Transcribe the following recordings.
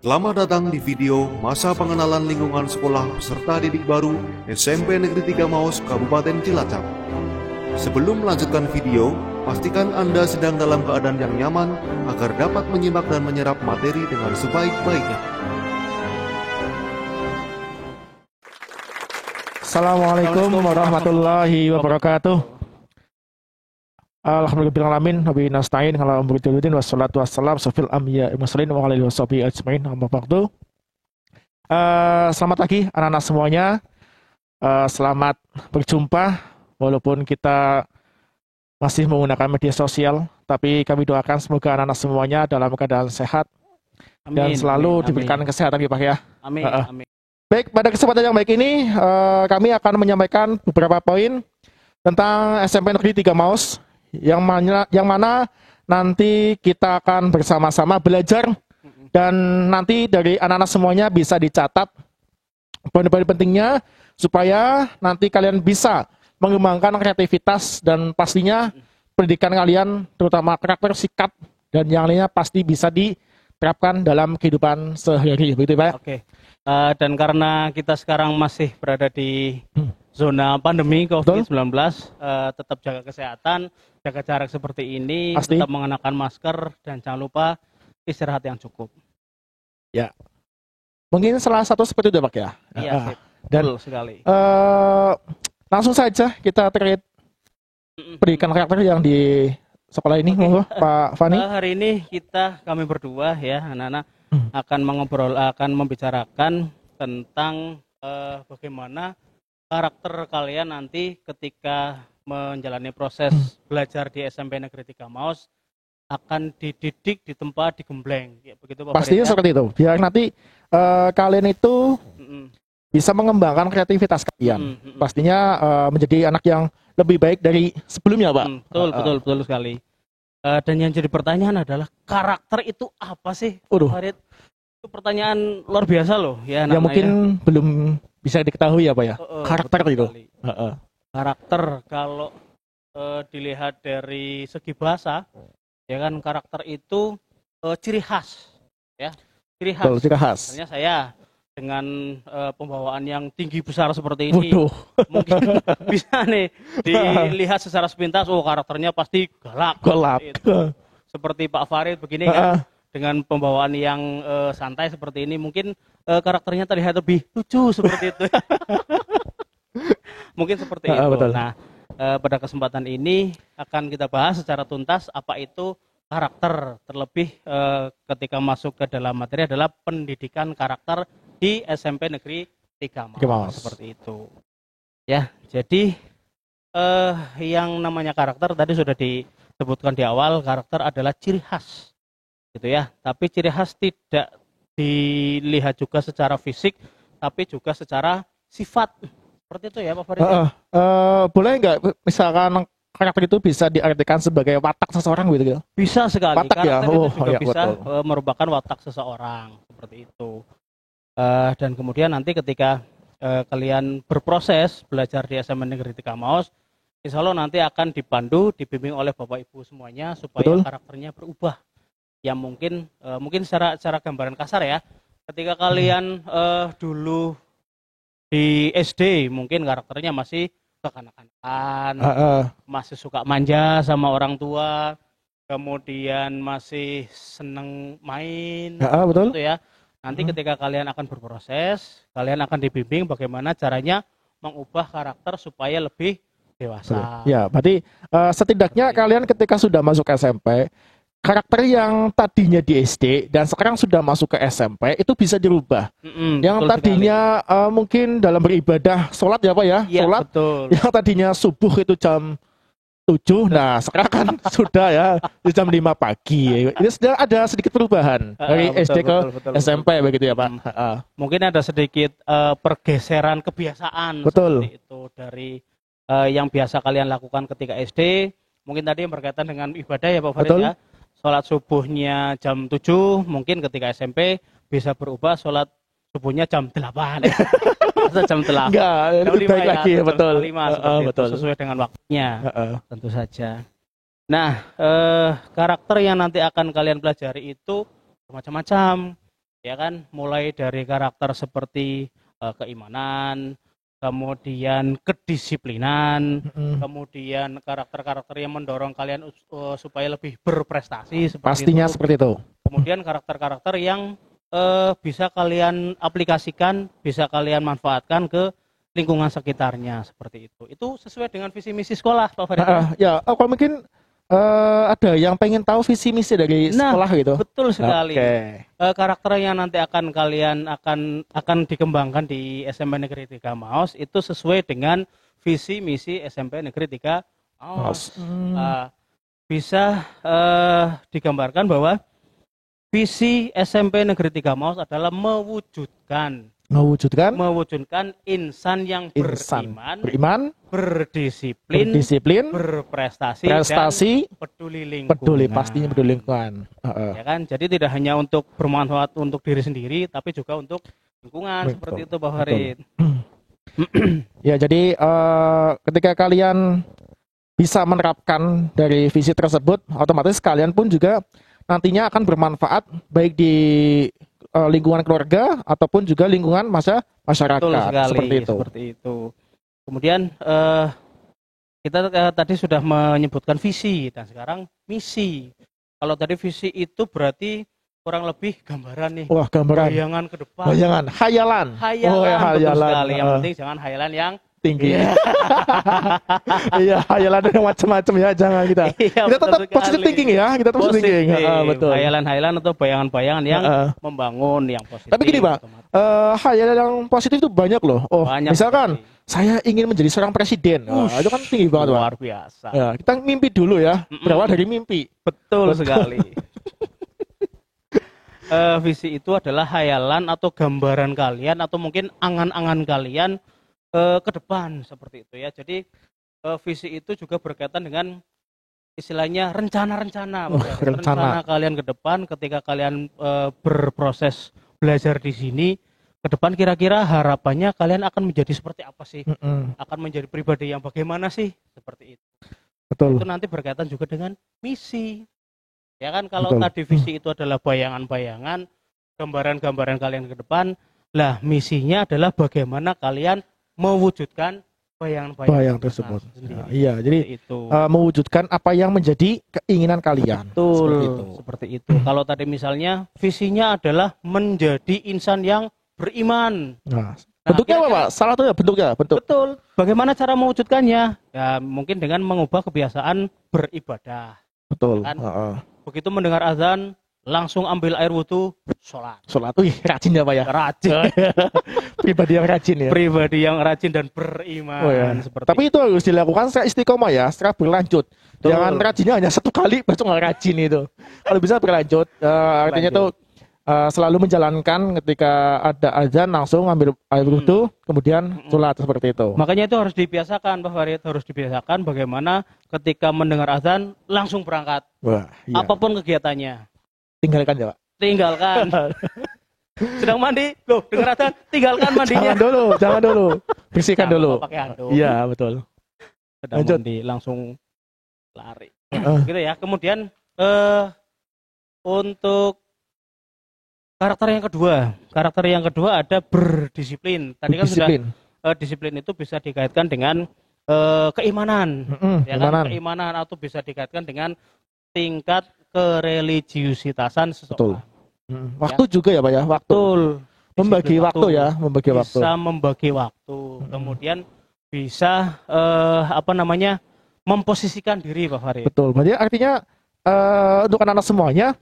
Selamat datang di video masa pengenalan lingkungan sekolah peserta didik baru SMP Negeri 3 Maus, Kabupaten Cilacap. Sebelum melanjutkan video, pastikan Anda sedang dalam keadaan yang nyaman agar dapat menyimak dan menyerap materi dengan sebaik-baiknya. Assalamualaikum warahmatullahi wabarakatuh. Alhamdulillahirrahmanirrahim. Nabi nasta'in ala umuriddin wassalatu wassalam sufil amya muslimin wa alihi washabihi ajmain. Amma ba'du. Selamat pagi anak-anak semuanya. Selamat berjumpa walaupun kita masih menggunakan media sosial, tapi kami doakan semoga anak-anak semuanya dalam keadaan sehat dan selalu diberikan kesehatan ya Pak ya. Amin. Amin. Baik, pada kesempatan yang baik ini kami akan menyampaikan beberapa poin tentang SMP Negeri 3 Maus yang mana nanti kita akan bersama-sama belajar dan nanti dari anak-anak semuanya bisa dicatat poin-poin pentingnya supaya nanti kalian bisa mengembangkan kreativitas dan pastinya pendidikan kalian terutama karakter, sikap dan yang lainnya pasti bisa diterapkan dalam kehidupan sehari-hari, begitu Pak? Oke. Dan karena kita sekarang masih berada di zona pandemi COVID-19, tetap jaga kesehatan, jaga jarak seperti ini, pasti. Tetap mengenakan masker dan jangan lupa istirahat yang cukup. Ya, mungkin salah satu seperti itu Pak ya. Iya, sip. Dan betul sekali. Langsung saja kita terkait pendidikan karakter yang di sekolah ini, monggo Pak Fani. Hari ini kami berdua ya anak-anak akan membicarakan tentang bagaimana karakter kalian nanti ketika menjalani proses belajar di SMP Negeri 3 Maus akan dididik, ditempa, digembleng. Ya, begitu Pak. Pastinya Farid, seperti itu. Biar nanti kalian itu bisa mengembangkan kreativitas kalian. Pastinya menjadi anak yang lebih baik dari sebelumnya, Pak. Betul sekali. Dan yang jadi pertanyaan adalah karakter itu apa sih, Pak Farid? Itu pertanyaan luar biasa loh ya. Yang mungkin belum bisa diketahui ya Pak ya. Karakter itu. Karakter kalau dilihat dari segi bahasa, ya kan karakter itu ciri khas, ya ciri khas. Ciri khas. Misalnya saya dengan pembawaan yang tinggi besar seperti ini, mungkin bisa nih dilihat secara sepintas, oh karakternya pasti galak. Gitu. Seperti Pak Farid begini kan, dengan pembawaan yang santai seperti ini, mungkin karakternya terlihat lebih lucu seperti itu. Mungkin seperti itu. Betul. Nah, pada kesempatan ini akan kita bahas secara tuntas apa itu karakter, terlebih ketika masuk ke dalam materi adalah pendidikan karakter di SMP Negeri 3 Maus. Seperti itu. Ya, jadi yang namanya karakter tadi sudah disebutkan di awal, karakter adalah ciri khas. Gitu ya. Tapi ciri khas tidak dilihat juga secara fisik, tapi juga secara sifat. Seperti itu ya Pak Farid. Boleh nggak misalkan karakter itu bisa diartikan sebagai watak seseorang gitu? Bisa sekali. Watak ya? Karakter itu juga ya, bisa merupakan watak seseorang seperti itu. Dan kemudian nanti ketika kalian berproses belajar di SMP Negeri 3 Maus, insya Allah nanti akan dipandu, dibimbing oleh Bapak Ibu semuanya supaya karakternya berubah. Yang mungkin secara gambaran kasar ya, ketika kalian dulu di SD mungkin karakternya masih kekanak-kanakan, masih suka manja sama orang tua, kemudian masih seneng main, betul. gitu ya. Nanti ketika kalian akan berproses, kalian akan dibimbing bagaimana caranya mengubah karakter supaya lebih dewasa. Ya, berarti setidaknya kalian ketika sudah masuk SMP, karakter yang tadinya di SD dan sekarang sudah masuk ke SMP itu bisa dirubah. Yang tadinya mungkin dalam beribadah sholat ya Pak ya, sholat yang tadinya subuh itu jam 7, nah sekarang kan sudah ya di jam 5 pagi. Ini sudah ada sedikit perubahan dari SD ke SMP begitu ya Pak. Mungkin ada sedikit pergeseran kebiasaan seperti itu dari yang biasa kalian lakukan ketika SD. Mungkin tadi yang berkaitan dengan ibadah ya Pak Farid ya. Sholat subuhnya jam 7, mungkin ketika SMP bisa berubah sholat subuhnya jam 8. Jam 8. Enggak, lebih baik lagi ya, betul. 5, betul. Sesuai dengan waktunya. Tentu saja. Nah, karakter yang nanti akan kalian pelajari itu macam-macam. ya kan, mulai dari karakter seperti keimanan, kemudian kedisiplinan, kemudian karakter-karakter yang mendorong kalian supaya lebih berprestasi Pastinya seperti itu. Kemudian karakter-karakter yang bisa kalian aplikasikan, bisa kalian manfaatkan ke lingkungan sekitarnya seperti itu. Itu sesuai dengan visi misi sekolah, Pak Farid. Ya, kalau mungkin ada yang pengen tahu visi misi dari sekolah gitu. Betul sekali. Okay. Karakter yang nanti akan kalian akan dikembangkan di SMP Negeri 3 Maos itu sesuai dengan visi misi SMP Negeri 3 Maos. Bisa digambarkan bahwa visi SMP Negeri 3 Maos adalah mewujudkan insan yang beriman, berdisiplin, berprestasi, dan peduli lingkungan. Ya kan? Jadi tidak hanya untuk bermanfaat untuk diri sendiri, tapi juga untuk lingkungan. Seperti itu, Pak Farid. Ya, jadi ketika kalian bisa menerapkan dari visi tersebut, otomatis kalian pun juga nantinya akan bermanfaat baik di lingkungan keluarga ataupun juga lingkungan masyarakat. Betul sekali, seperti itu. Kemudian kita tadi sudah menyebutkan visi dan sekarang misi. Kalau tadi visi itu berarti kurang lebih gambaran nih. Wah, gambaran. Bayangan ke depan. Bayangan, hayalan. Betul sekali. Yang penting jangan hayalan yang tinggi. Iya, hayalan yang macam-macam ya, jangan kita. Kita tetap positive thinking ya, kita tetap positive thinking. Betul. Hayalan-hayalan atau bayangan-bayangan yang membangun, yang positif. Tapi gini, Pak, hayalan yang positif itu banyak loh. Banyak misalkan saya ingin menjadi seorang presiden. Itu kan tinggi banget, Pak. Luar biasa. Ya, kita mimpi dulu ya. Berawal dari mimpi. Betul sekali. Visi itu adalah hayalan atau gambaran kalian atau mungkin angan-angan kalian ke depan seperti itu ya. Jadi visi itu juga berkaitan dengan istilahnya rencana-rencana. Rencana kalian ke depan ketika kalian berproses belajar di sini ke depan, kira-kira harapannya kalian akan menjadi seperti apa sih? Akan menjadi pribadi yang bagaimana sih? Seperti itu. Betul. Itu nanti berkaitan juga dengan misi. Ya kan, kalau tadi visi itu adalah bayangan-bayangan, gambaran-gambaran kalian ke depan, lah misinya adalah bagaimana kalian mewujudkan bayangan tersebut. Iya, jadi itu mewujudkan apa yang menjadi keinginan kalian. Betul, seperti itu. Kalau tadi misalnya visinya adalah menjadi insan yang beriman. Nah, bentuknya apa, Pak? Salah satunya bentuknya, Betul. Bagaimana cara mewujudkannya? Ya, mungkin dengan mengubah kebiasaan beribadah. Betul. Kan? Begitu mendengar azan, langsung ambil air wudhu, sholat. Rajin ya, Pak ya? Rajin. Pribadi yang rajin ya? Pribadi yang rajin dan beriman. Tapi itu harus dilakukan secara istiqomah ya, secara berlanjut. Jangan rajinnya hanya satu kali, baru nggak rajin itu. Kalau bisa berlanjut, artinya itu selalu menjalankan ketika ada azan, langsung ambil air wudhu, kemudian sholat seperti itu. Makanya itu harus dibiasakan, Pak Farid. Harus dibiasakan bagaimana ketika mendengar azan, langsung berangkat. Wah, iya. Apapun kegiatannya. Tinggalkan ya, Pak? Tinggalkan. Sedang mandi, loh, dengar azan, tinggalkan mandinya. Jangan dulu. Bersihkan dulu. Pakai handuk. Iya, betul. Sedang mandi, langsung lari. Gitu ya. Kemudian untuk karakter yang kedua ada berdisiplin. Tadi kan sudah disiplin itu bisa dikaitkan dengan keimanan. Keimanan atau bisa dikaitkan dengan tingkat kereligiusitasan seseorang. Waktu juga ya, Pak ya. Membagi waktu. Bisa membagi waktu. Kemudian bisa memposisikan diri, Pak Farid. Betul. Berarti artinya untuk anak-anak semuanya,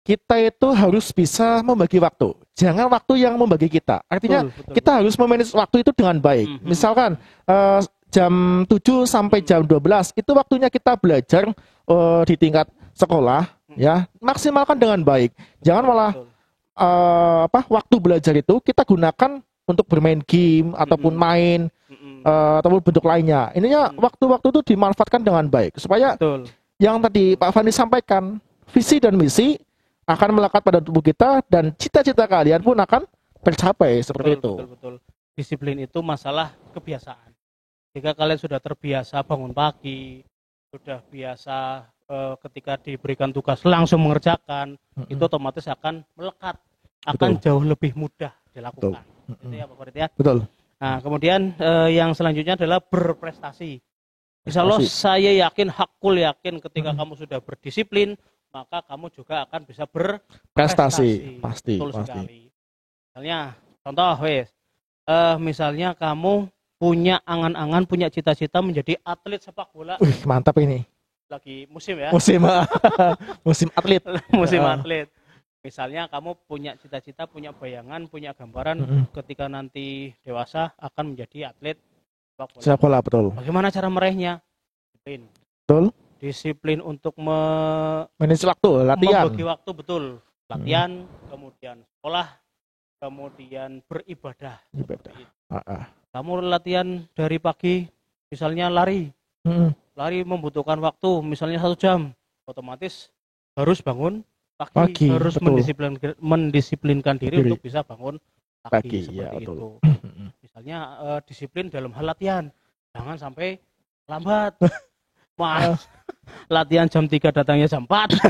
kita itu harus bisa membagi waktu. Jangan waktu yang membagi kita. Artinya kita harus memanage waktu itu dengan baik. Misalkan jam 7 sampai jam 12 itu waktunya kita belajar di tingkat sekolah, ya, maksimalkan dengan baik. Jangan malah waktu belajar itu kita gunakan untuk bermain game ataupun main ataupun bentuk lainnya. Ininya waktu-waktu itu dimanfaatkan dengan baik supaya yang tadi Pak Fandi sampaikan, visi dan misi akan melekat pada tubuh kita dan cita-cita kalian pun akan tercapai seperti itu. Betul. Disiplin itu masalah kebiasaan. Jika kalian sudah terbiasa bangun pagi, sudah biasa ketika diberikan tugas langsung mengerjakan, itu otomatis akan melekat akan Betul. jauh lebih mudah dilakukan. Betul. Itu ya Pak Farid ya. Betul. Nah, kemudian yang selanjutnya adalah berprestasi. Insya Allah Prestasi. saya yakin, hakul yakin ketika kamu sudah berdisiplin, maka kamu juga akan bisa berprestasi. Prestasi. Pasti. Betul Pasti. sekali. Misalnya, contoh misalnya kamu punya angan-angan, punya cita-cita menjadi atlet sepak bola. Wih, mantap ini. Lagi musim ya, Musim musim atlet. musim Ah. atlet. Misalnya kamu punya cita-cita, punya bayangan, punya gambaran Mm-mm. ketika nanti dewasa akan menjadi atlet sepak bola. Sepak bola, betul. Bagaimana cara meraihnya? Disiplin. Betul. Disiplin untuk Manage waktu, latihan. membagi waktu, betul. Latihan, kemudian sekolah, kemudian beribadah. Ibadah. Kamu latihan dari pagi, misalnya lari. Mm-mm. Lari membutuhkan waktu, misalnya 1 jam. Otomatis harus bangun Pagi, harus betul. mendisiplinkan diri Diri. untuk bisa bangun Pagi, seperti ya, itu. betul. Misalnya disiplin dalam hal latihan, jangan sampai lambat. Mas, latihan jam 3 datangnya jam 4.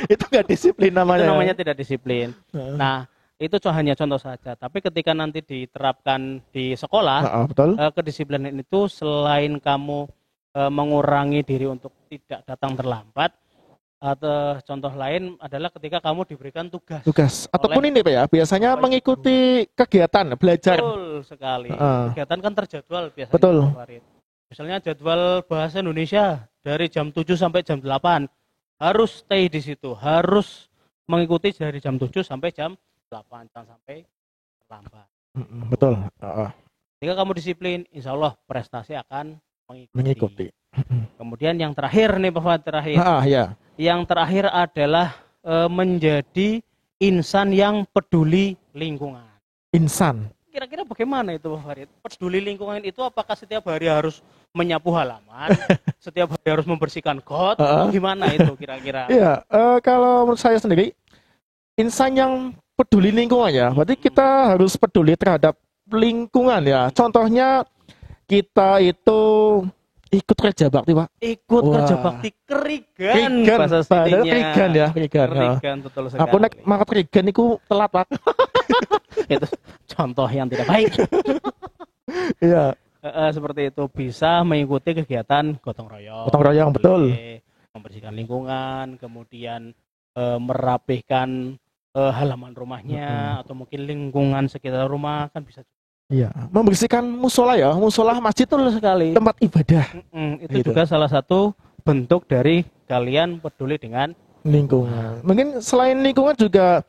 Itu nggak disiplin namanya. Itu namanya tidak disiplin. Nah, itu hanya contoh saja. Tapi ketika nanti diterapkan di sekolah, Betul. kedisiplinan itu selain kamu mengurangi diri untuk tidak datang terlambat, atau contoh lain adalah ketika kamu diberikan tugas. Ataupun ini Pak ya, biasanya oleh mengikuti kegiatan belajar. Betul sekali. Heeh. Kegiatan kan terjadwal biasanya. Betul. Pak Farid. Misalnya jadwal bahasa Indonesia dari jam 7 sampai jam 8 harus stay di situ, harus mengikuti dari jam 7 sampai jam 8, jangan sampai terlambat. Betul. Jika kamu disiplin, insya Allah prestasi akan Mengikuti. Kemudian yang terakhir nih Pak Farid, terakhir. Ya. Yang terakhir adalah menjadi insan yang peduli lingkungan. Insan. Kira-kira bagaimana itu Pak Farid? Peduli lingkungan itu apakah setiap hari harus menyapu halaman, setiap hari harus membersihkan got, gimana itu kira-kira? Iya, kalau menurut saya sendiri, insan yang peduli lingkungan ya, berarti kita harus peduli terhadap lingkungan ya. Contohnya kita itu ikut kerja bakti Pak. Ikut Wah. kerja bakti kerigan, bahasa padahal sitinya. kerigan ya, kerigan. Kerigan, betul sekali. Aku naik makat kerigan itu telat Pak. Itu contoh yang tidak baik. Iya. Seperti itu, bisa mengikuti kegiatan gotong royong. Gotong royong, betul. Membersihkan lingkungan, kemudian merapihkan halaman rumahnya, atau mungkin lingkungan sekitar rumah kan bisa. Iya, membersihkan musola ya, musola masjid Betul sekali. tempat ibadah. Itu Gitu. juga salah satu bentuk dari kalian peduli dengan Lingkungan. Mungkin selain lingkungan juga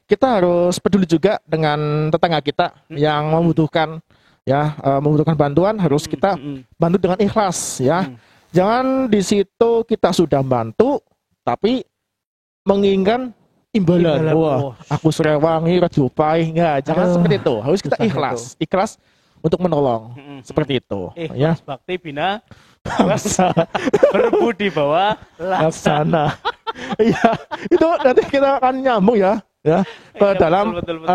kita harus peduli juga dengan tetangga kita yang membutuhkan ya, membutuhkan bantuan, harus kita bantu dengan ikhlas ya. Jangan di situ kita sudah bantu tapi menginginkan imbalan. Wah, aku serewangi rajupai enggak, jangan seperti itu. Harus kita ikhlas untuk menolong. Seperti itu ya. Ikhlas bakti bina berbudi bahwa laksana. Iya, itu nanti kita akan nyambung ya ke dalam betul,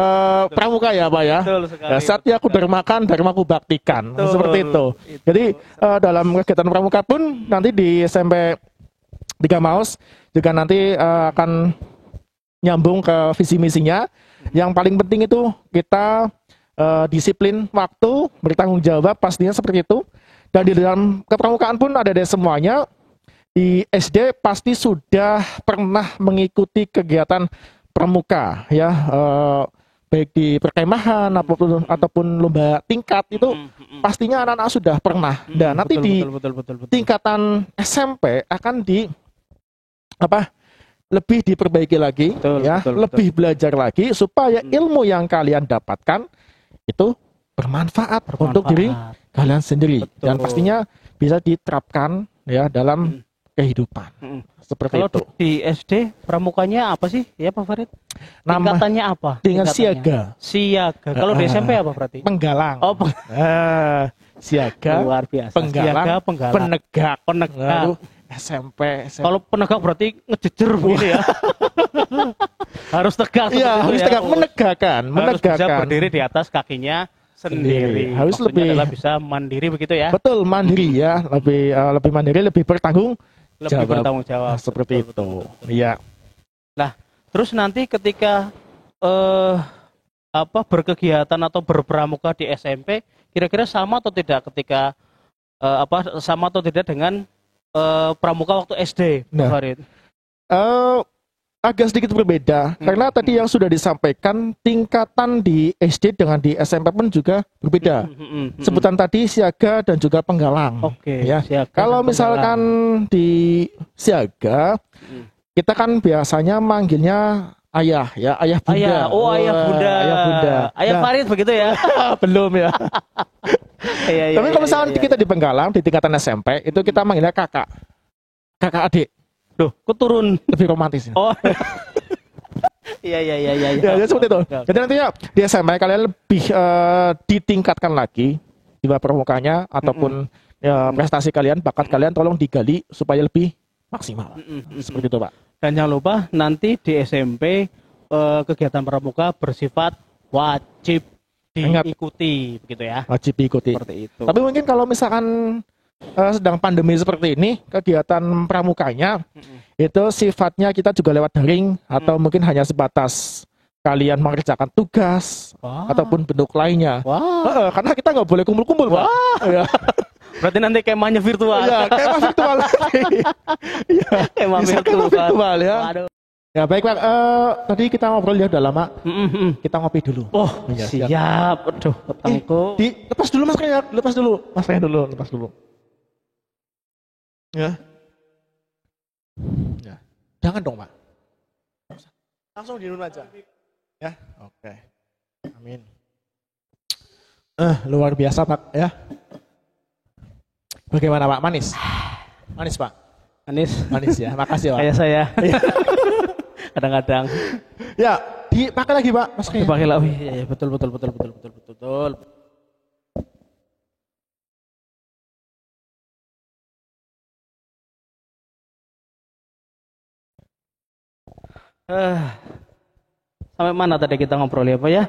pramuka ya Pak ya. Betul sekali, Ya, satya aku dermakan, dharmaku baktikan. Seperti itu. Jadi dalam kegiatan pramuka pun nanti di SMP 3 Maus juga nanti akan nyambung ke visi misinya. Yang paling penting itu kita disiplin waktu, bertanggung jawab pastinya seperti itu. Dan di dalam kepramukaan pun ada semuanya. Di SD pasti sudah pernah mengikuti kegiatan pramuka ya, baik di perkemahan ataupun lomba tingkat itu pastinya anak-anak sudah pernah. Dan nanti betul. tingkatan SMP akan lebih diperbaiki lagi, lebih belajar lagi supaya ilmu yang kalian dapatkan itu bermanfaat untuk diri kalian sendiri. Dan pastinya bisa diterapkan ya dalam kehidupan. Seperti kalau itu. Di SD pramukanya apa sih ya Pak Farid? Tingkatannya apa? Dengan siaga. Siaga. Kalau di SMP apa berarti? Penggalang. Oh, siaga. Luar biasa. Penggalang. Siaga, Penegak. Penegak. SMP. Kalau penegak berarti ngejejer begini ya. Harus tegak. Iya, harus tegak, menegakkan. Harus bisa berdiri di atas kakinya sendiri. Harus Maksudnya lebih adalah bisa mandiri begitu ya. Betul, mandiri ya, lebih mandiri, lebih bertanggung jawab. Seperti itu. Iya. Nah, terus nanti ketika eh berkegiatan atau berpramuka di SMP kira-kira sama atau tidak ketika sama atau tidak dengan pramuka waktu SD, Pak Farid? Agak sedikit berbeda karena tadi yang sudah disampaikan tingkatan di SD dengan di SMP pun juga berbeda. Sebutan tadi siaga dan juga penggalang. Oke. Ya. Siaga kalau misalkan di siaga kita kan biasanya manggilnya ayah ya, ayah bunda. Ayah bunda. Ayah bunda. Ayah Farid begitu ya? Belum ya. Tapi kalau misalkan kita di penggalang di tingkatan SMP itu kita manggilnya kakak. Kakak adik. Duh, kok turun lebih romantis. Oh. Iya. Ya, seperti itu. Jadi nantinya di SMA kalian lebih ditingkatkan lagi jiwa permukanya ataupun prestasi kalian, bakat kalian tolong digali supaya lebih maksimal. Seperti itu, Pak. Dan jangan lupa nanti di SMP kegiatan pramuka bersifat wajib diikuti, begitu ya. Wajib diikuti. Seperti itu. Tapi mungkin kalau misalkan sedang pandemi seperti ini, kegiatan pramukanya itu sifatnya kita juga lewat daring atau mungkin hanya sebatas kalian mengerjakan tugas ataupun bentuk lainnya. Karena kita nggak boleh kumpul-kumpul, Pak. Berarti nanti kemahnya virtual. Ya, kemah virtual. Ya, kemah virtual ya. Waduh. Ya baik Pak, tadi kita ngobrol ya udah lama. Kita ngopi dulu. Oh ya, siap. Aduh, petangku. Lepas dulu maskernya, lepas dulu. Ya. Jangan dong Pak. Langsung di dulu aja. Ya, oke. Amin. Luar biasa Pak ya. Bagaimana Pak? Manis? Manis Pak? Manis ya, makasih Pak. Kayak saya. Kadang-kadang. Ya, dipakai lagi Pak maskernya. Dipakai lagi. Ya, betul. Sampai mana tadi kita ngobrol ya Pak ya?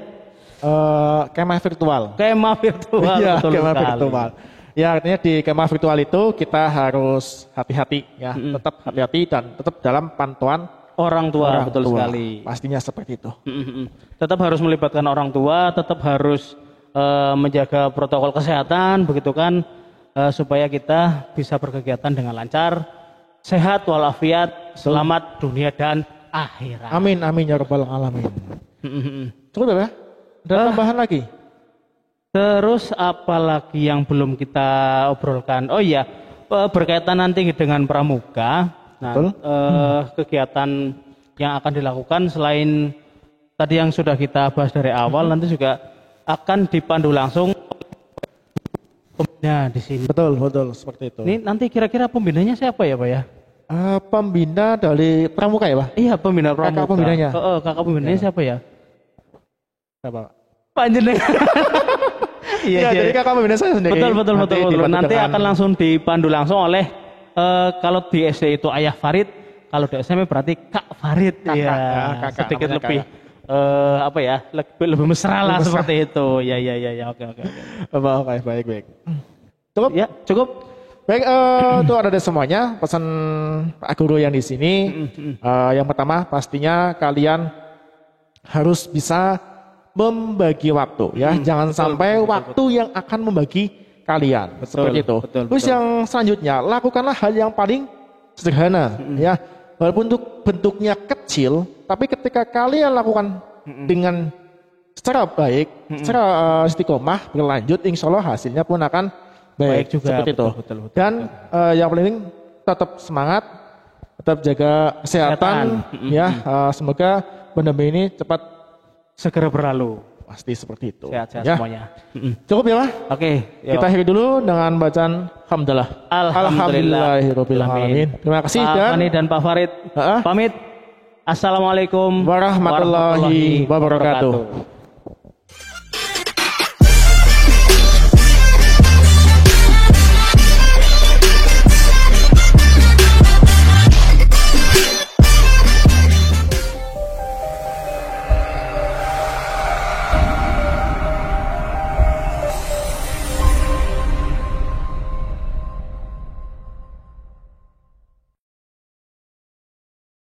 Kemah virtual. Iya, kemah virtual. Ya artinya di kemah virtual itu kita harus hati-hati ya, tetap hati-hati dan tetap dalam pantauan orang tua. Betul sekali. Pastinya seperti itu. Tetap harus melibatkan orang tua, tetap harus menjaga protokol kesehatan, begitu kan, supaya kita bisa berkegiatan dengan lancar, sehat walafiat, selamat dunia dan akhirat. Amin ya rabbal alamin. Cukup ya? Ada tambahan lagi? Terus apa lagi yang belum kita obrolkan? Oh iya, berkaitan nanti dengan pramuka. Nah, kegiatan yang akan dilakukan selain tadi yang sudah kita bahas dari awal, nanti juga akan dipandu langsung pembina di sini. Betul, seperti itu. Ini nanti kira-kira pembinanya siapa ya Pak ya? Pembina dari pramuka ya Pak? Iya, pembina pramuka. Kakak pembinanya? Kakak pembinanya siapa ya? Siapa? Pak Jenengan. Iya, jadi kakak pembina saya sendiri. Betul. Nanti akan langsung dipandu langsung oleh kalau di SD itu Ayah Farid, kalau di SMP berarti Kak Farid. Iya, sedikit lebih lebih mesra lah seperti itu. Ya, oke. Oke, baik. Cukup? Ya, cukup. Baik, itu ada semuanya pesan Pak Guru yang di sini. Yang pertama pastinya kalian harus bisa membagi waktu ya, jangan sampai waktu yang akan membagi kalian. Seperti itu. Terus yang selanjutnya, lakukanlah hal yang paling sederhana ya. Walaupun bentuknya kecil, tapi ketika kalian lakukan dengan secara baik, secara istiqomah berlanjut, insya Allah hasilnya pun akan baik juga. Seperti itu. Betul. Dan yang paling penting tetap semangat, tetap jaga kesehatan ya. Semoga pandemi ini cepat segera berlalu. Pasti seperti itu. Sehat-sehat ya. Semuanya. Cukup ya Pak? Oke. Kita akhiri dulu dengan bacaan Alhamdulillah. Alhamdulillahirabbil alamin. Terima kasih Pak Fani dan Pak Farid. Pamit. Assalamualaikum warahmatullahi wabarakatuh.